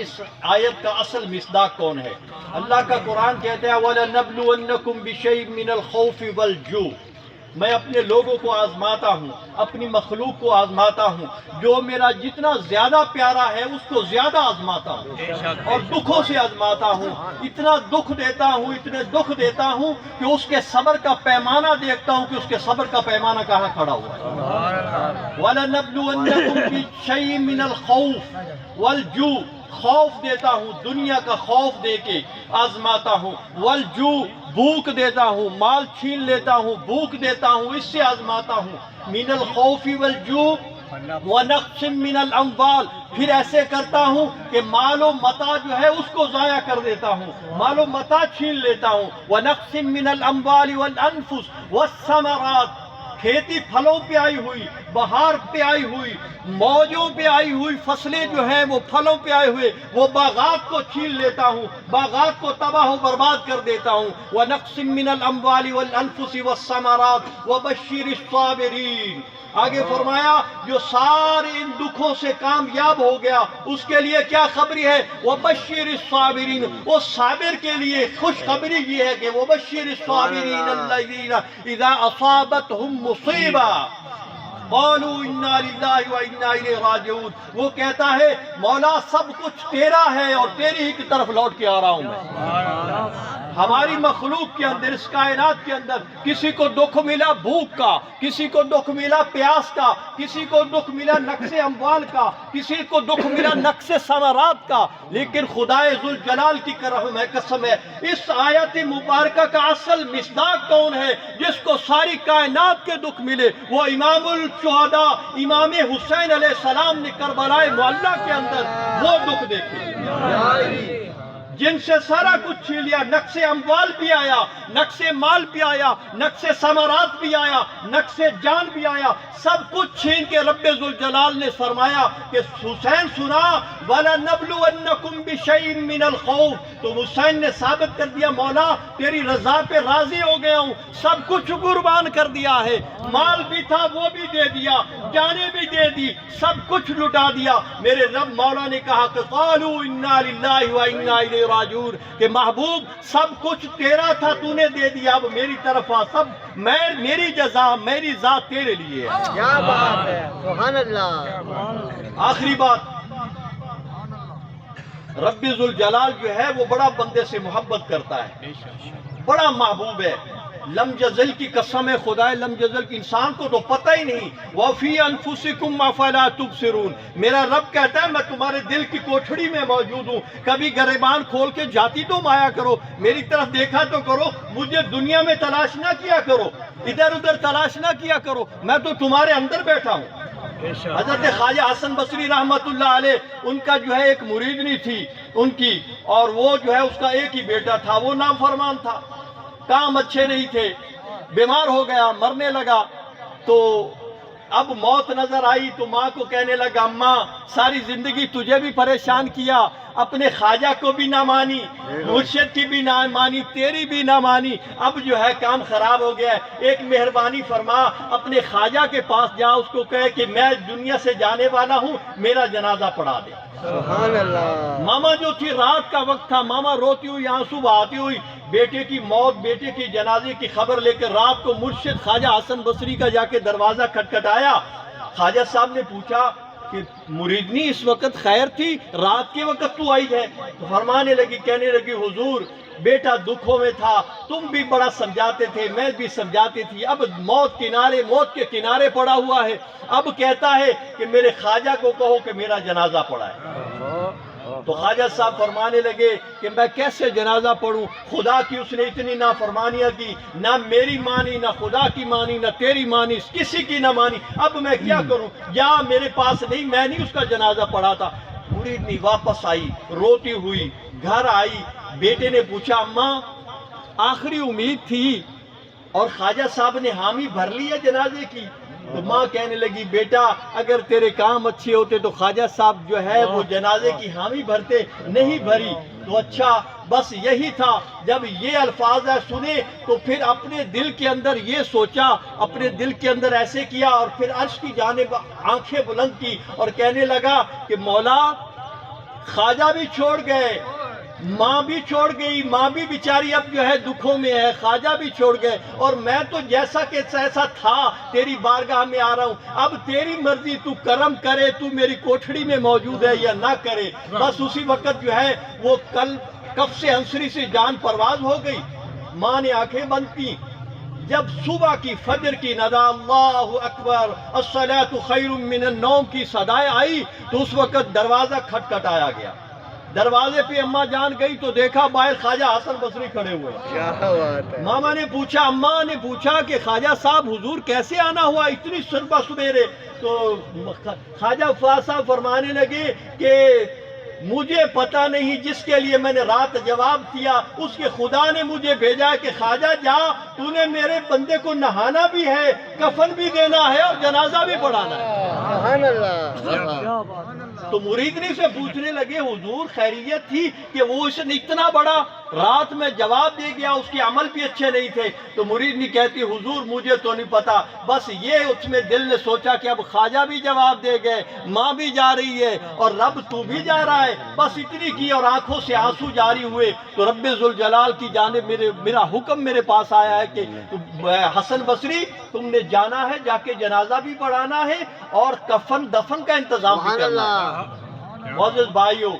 اس آیت کا اصل مصداق کون ہے؟ اللہ کا قرآن کہتا ہے وَلَنَبْلُوَنَّكُمْ بِشَيْءٍ مِّنَ الْخَوْفِ وَالْجُوعِ، میں اپنے لوگوں کو آزماتا ہوں، اپنی مخلوق کو آزماتا ہوں، جو میرا جتنا زیادہ پیارا ہے اس کو زیادہ آزماتا ہوں اور دکھوں سے آزماتا ہوں، اتنا دکھ دیتا ہوں، اتنے دکھ دیتا ہوں کہ اس کے صبر کا پیمانہ دیکھتا ہوں کہ اس کے صبر کا پیمانہ کہاں کھڑا ہوا ہے۔ وَلَنَبْلُوَنَّكُمْ بِشَيْءٍ مِّنَ الْخَوْفِ وَالْجُوعِ، خوف دیتا ہوں، دنیا کا خوف دے کے آزماتا ہوں، والجوع، بھوک دیتا ہوں، مال چھین لیتا ہوں، بھوک دیتا ہوں، اس سے آزماتا ہوں، من الخوف والجوع ونقص من الاموال، پھر ایسے کرتا ہوں کہ مال و متاع جو ہے اس کو ضائع کر دیتا ہوں، مال و متاع چھین لیتا ہوں، ونقص من الاموال والانفس والثمرات، کھیتی پھلوں پہ آئی ہوئی، بہار پہ آئی ہوئی، موجوں پہ آئی ہوئی فصلیں جو ہیں وہ پھلوں پہ آئے ہوئے، وہ باغات کو چھین لیتا ہوں، باغات کو تباہ و برباد کر دیتا ہوں۔ وَنَقْصٍ مِّنَ الْأَمْوَالِ وَالْأَنفُسِ وَالثَّمَرَاتِ وَبَشِّرِ الصَّابِرِينَ، آگے فرمایا جو سارے ان دکھوں سے کامیاب ہو گیا اس کے لیے کیا خبری ہے؟ وَبَشِّرِ الصَّابِرِينَ، وہ صابر کے لیے خوشخبری یہ ہے کہ وَبَشِّرِ الصَّابِرِينَ الَّذِينَ إِذَا أَصَابَتْهُمْ مُصِيبَةٌ قالوا انا للہ و انا الیہ راجعون، وہ کہتا ہے مولا سب کچھ تیرا ہے اور تیری ہی کی طرف لوٹ کے آ رہا ہوں میں۔ ہماری مخلوق کے اندر، اس کائنات کے اندر کسی کو دکھ ملا بھوک کا، کسی کو دکھ ملا پیاس کا، کسی کو دکھ ملا نقص اموال کا، کسی کو دکھ ملا نقص ثمرات کا، لیکن خدائے ذوالجلال کی قسم ہے اس آیت مبارکہ کا اصل مصداق کون ہے جس کو ساری کائنات کے دکھ ملے؟ وہ امام الشہداء امام حسین علیہ السلام نے کربلائے معلیٰ کے اندر وہ دکھ دیکھے جن سے سارا کچھ چھین لیا، نقص اموال بھی آیا، نقص مال بھی آیا، نقص ثمرات بھی آیا، نقص جان بھی آیا، سب کچھ چھین کے رب ذوالجلال نے فرمایا کہ حسین سنا وَلَنَبْلُوَنَّكُمْ بِشَيْءٍ مِّنَ الْخَوْفِ، تو حسین نے ثابت کر دیا مولا تیری رضا پہ راضی ہو گیا ہوں، سب کچھ قربان کر دیا ہے، مال بھی تھا وہ بھی دے دیا، جانیں بھی دے دی، سب کچھ لٹا دیا۔ میرے رب مولا نے کہا کہ قالوا انا للہ و انا الیہ راجعون، کہ محبوب سب کچھ تیرا تھا تو نے دے دیا، اب میری طرف آ، سب میری جزا میری ذات تیرے لیے ہے۔ کیا بات ہے، سبحان اللہ۔ آخری بات، رب ذوالجلال جو ہے وہ بڑا بندے سے محبت کرتا ہے، بڑا محبوب ہے۔ لم یزل کی قسم ہے، خدائے لم یزل کی انسان کو تو پتہ ہی نہیں۔ وَفِي أَنفُسِكُمْ أَفَلَا تُبْصِرُونَ، میرا رب کہتا ہے میں تمہارے دل کی کوٹھڑی میں موجود ہوں، کبھی گریبان کھول کے جاتی تو آیا کرو، میری طرف دیکھا تو کرو، مجھے دنیا میں تلاش نہ کیا کرو، ادھر ادھر تلاش نہ کیا کرو، میں تو تمہارے اندر بیٹھا ہوں۔ حضرت خواجہ حسن بصری رحمت اللہ علیہ، ان کا جو ہے ایک مریدنی تھی ان کی، اور وہ جو ہے اس کا ایک ہی بیٹا تھا، وہ نافرمان تھا، کام اچھے نہیں تھے، بیمار ہو گیا، مرنے لگا، تو اب موت نظر آئی تو ماں کو کہنے لگا اماں ساری زندگی تجھے بھی پریشان کیا، اپنے خواجہ کو بھی نہ مانی، مرشد کی بھی نہ مانی، تیری بھی نہ مانی، اب جو ہے کام خراب ہو گیا ہے، ایک مہربانی فرما اپنے خواجہ کے پاس جا، اس کو کہے کہ میں دنیا سے جانے والا ہوں، میرا جنازہ پڑھا دے۔ سبحان اللہ۔ ماما جو تھی رات کا وقت تھا، ماما روتی ہوئی آنسو بہاتی ہوئی بیٹے کی موت، بیٹے کی جنازے کی خبر لے کر رات کو مرشد خواجہ حسن بصری کا جا کے دروازہ کھٹکھٹایا۔ خواجہ صاحب نے پوچھا کہ مریدنی اس وقت خیر تھی، رات کے وقت تو آئی ہے؟ تو فرمانے لگی، کہنے لگی حضور بیٹا دکھوں میں تھا، تم بھی بڑا سمجھاتے تھے، میں بھی سمجھاتی تھی، اب موت کے کنارے پڑا ہوا ہے، اب کہتا ہے کہ میرے خواجہ کو کہو کہ میرا جنازہ پڑھائے۔ تو خواجہ صاحب فرمانے لگے کہ میں کیسے جنازہ پڑھوں، خدا کی اس نے اتنی نافرمانیاں کی، نہ میری مانی، نہ خدا کی مانی، نہ تیری مانی، کسی کی نہ مانی، اب میں کیا کروں، یا میرے پاس نہیں، میں نہیں اس کا جنازہ پڑھا تھا۔ مریدنی واپس آئی روتی ہوئی، گھر آئی، بیٹے نے پوچھا اماں آخری امید تھی اور خواجہ صاحب نے حامی بھر لی ہے جنازے کی؟ تو ماں کہنے لگی بیٹا اگر تیرے کام اچھے ہوتے تو خواجہ صاحب جو ہے وہ جنازے کی حامی بھرتے، نہیں بھری تو اچھا بس یہی تھا۔ جب یہ الفاظ سنے تو پھر اپنے دل کے اندر یہ سوچا، اپنے دل کے اندر ایسے کیا، اور پھر عرش کی جانب آنکھیں بلند کی اور کہنے لگا کہ مولا خواجہ بھی چھوڑ گئے، ماں بھی چھوڑ گئی، ماں بھی بیچاری اب جو ہے دکھوں میں ہے، خواجہ بھی چھوڑ گئے، اور میں تو جیسا کہ ایسا تھا تیری بارگاہ میں آ رہا ہوں، اب تیری مرضی، تو کرم کرے، تو میری کوٹھڑی میں موجود ہے یا نہ کرے۔ بس اسی وقت جو ہے وہ کف سے انصری سے جان پرواز ہو گئی۔ ماں نے آنکھیں بند کی، جب صبح کی فجر کی ندا اللہ اکبر الصلاۃ خیر من النوم کی صدائیں آئی تو اس وقت دروازہ کھٹکھٹایا گیا۔ دروازے پہ اماں جان گئی تو دیکھا باہر خواجہ حسن بصری کھڑے ہوئے۔ کیا بات ہے، ماما نے پوچھا، اماں نے پوچھا کہ خواجہ صاحب حضور کیسے آنا ہوا اتنی صبح سویرے؟ تو خواجہ فاضل صاحب فرمانے لگے کہ مجھے پتہ نہیں، جس کے لیے میں نے رات جواب دیا اس کے خدا نے مجھے بھیجا کہ خواجہ جا، تو نے میرے بندے کو نہانا بھی ہے، کفن بھی دینا ہے اور جنازہ بھی پڑھانا ہے۔ سبحان اللہ، تو مریدنی سے پوچھنے لگے حضور خیریت تھی کہ وہ اس نے اتنا بڑا رات میں جواب دے گیا، اس کے عمل بھی اچھے نہیں تھے؟ تو مریدنی کہتی حضور مجھے تو نہیں پتا، بس یہ اس میں دل نے سوچا کہ اب خواجہ بھی جواب دے گئے، ماں بھی جا رہی ہے اور رب تو بھی جا رہا ہے، بس اتنی کی اور آنکھوں سے آنسو جاری ہوئے۔ تو رب ذوالجلال کی جانب میرا حکم میرے پاس آیا ہے کہ حسن بصری تم نے جانا ہے، جا کے جنازہ بھی پڑھانا ہے اور کفن دفن کا انتظام بھی سبحان کرنا ہے۔ اللہ، معزز بھائیو،